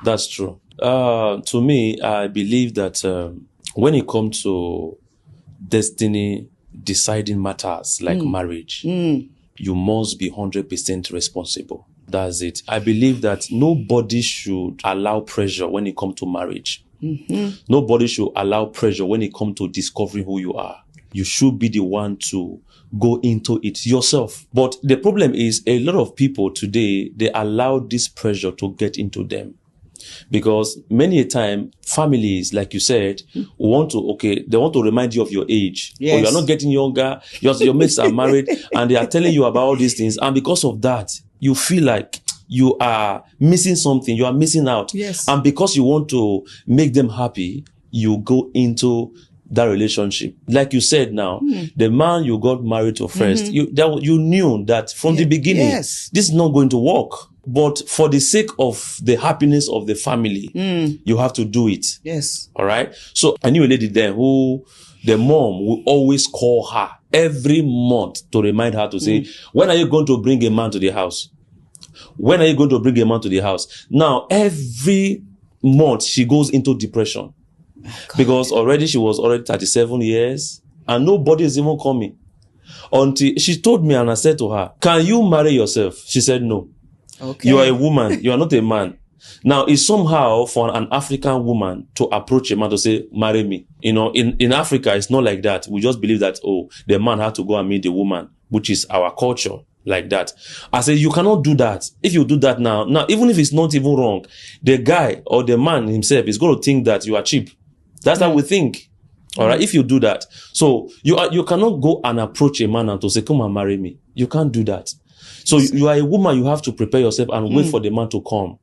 That's true. To me, I believe that when it comes to destiny deciding matters like marriage, you must be 100% responsible. That's it. I believe that nobody should allow pressure when it comes to marriage. Nobody should allow pressure when it comes to discovering who you are. You should be the one to go into it yourself. But the problem is a lot of people today, they allow this pressure to get into them. Because many a time, families, like you said, they want to remind you of your age. Yes. Or you're not getting younger, your mates are married, and they are telling you about all these things. And because of that, you feel like you are missing something, you are missing out. Yes. And because you want to make them happy, you go into that relationship. Like you said now, the man you got married to first, you knew that from the beginning, this is not going to work. But for the sake of the happiness of the family, you have to do it. Yes. All right. So I knew a lady there who the mom will always call her every month to remind her to say, when are you going to bring a man to the house? When are you going to bring a man to the house? Now, every month she goes into depression. Because she was already 37 years and nobody is even coming. Until she told me and I said to her, can you marry yourself? She said, no. Okay. You are a woman. You are not a man. Now, it's somehow for an African woman to approach a man to say, marry me. In Africa, it's not like that. We just believe that, the man had to go and meet the woman, which is our culture. Like that. I say, you cannot do that. If you do that now, even if it's not even wrong, the guy or the man himself is going to think that you are cheap. That's how we think. All right. If you do that. So you cannot go and approach a man and to say, come and marry me. You can't do that. So you are a woman, you have to prepare yourself and wait for the man to come.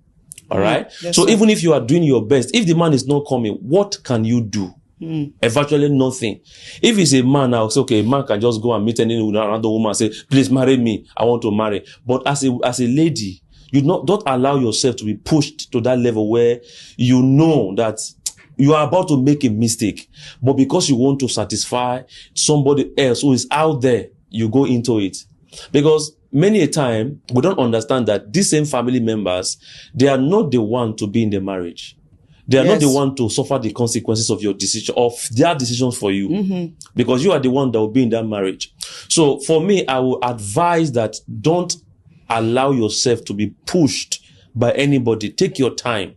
All right. So even if you are doing your best, if the man is not coming, what can you do? Eventually nothing. If it's a man, I'll say, okay, a man can just go and meet any another woman and say, please marry me. I want to marry. But as a lady, don't allow yourself to be pushed to that level where you know that you are about to make a mistake. But because you want to satisfy somebody else who is out there, you go into it. Because many a time, we don't understand that these same family members, they are not the one to be in the marriage. They are not the one to suffer the consequences of your decision, of their decisions for you. Because you are the one that will be in that marriage. So for me, I will advise that don't allow yourself to be pushed by anybody. Take your time.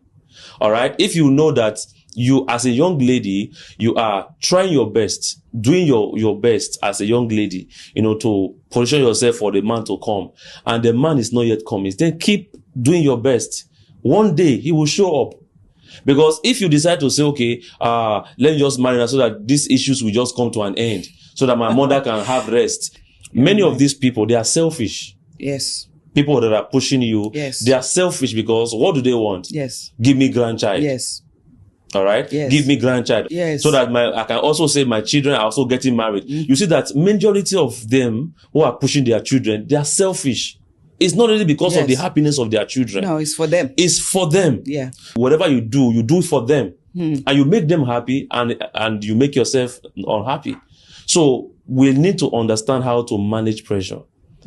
All right. If you know that you, as a young lady, you are trying your best, doing your best as a young lady, to position yourself for the man to come, and the man is not yet coming, then keep doing your best. One day he will show up. Because if you decide to say, okay, let me just marry her so that these issues will just come to an end, so that my mother can have rest. Many of these people, they are selfish. Yes. People that are pushing you, they are selfish because what do they want? Yes. Give me grandchild. Yes. All right. Yes. Give me grandchild. Yes. So that I can also say my children are also getting married. You see that majority of them who are pushing their children, they are selfish. It's not really because of the happiness of their children. No, it's for them. It's for them. Yeah. Whatever you do it for them. And you make them happy and you make yourself unhappy. So we need to understand how to manage pressure.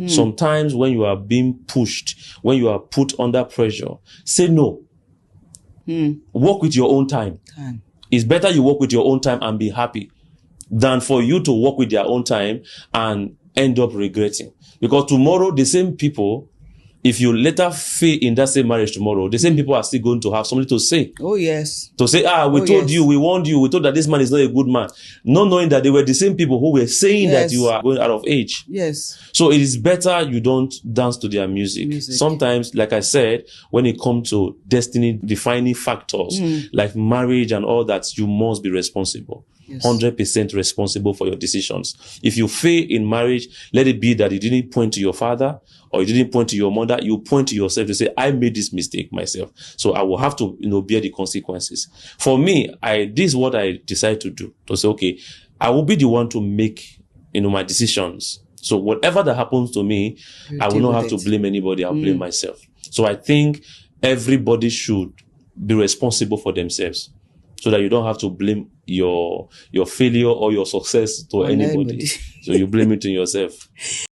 Sometimes when you are being pushed, when you are put under pressure, say no. Work with your own time. It's better you work with your own time and be happy than for you to work with their own time and end up regretting. Because tomorrow, the same people, if you later fail in that same marriage tomorrow, the same people are still going to have something to say. Oh, yes. To say, we told you, we warned you, we told that this man is not a good man. Not knowing that they were the same people who were saying that you are going out of age. Yes. So it is better you don't dance to their music. Sometimes, like I said, when it comes to destiny defining factors, like marriage and all that, you must be responsible. 100% responsible for your decisions. If you fail in marriage, let it be that you didn't point to your father or you didn't point to your mother. You point to yourself to say, I made this mistake myself. So I will have to, bear the consequences. For me, this is what I decide to do. To say, okay, I will be the one to make, my decisions. So whatever that happens to me, I will not have to blame anybody. I'll blame myself. So I think everybody should be responsible for themselves, so that you don't have to blame your failure or your success to anybody. So you blame it to yourself.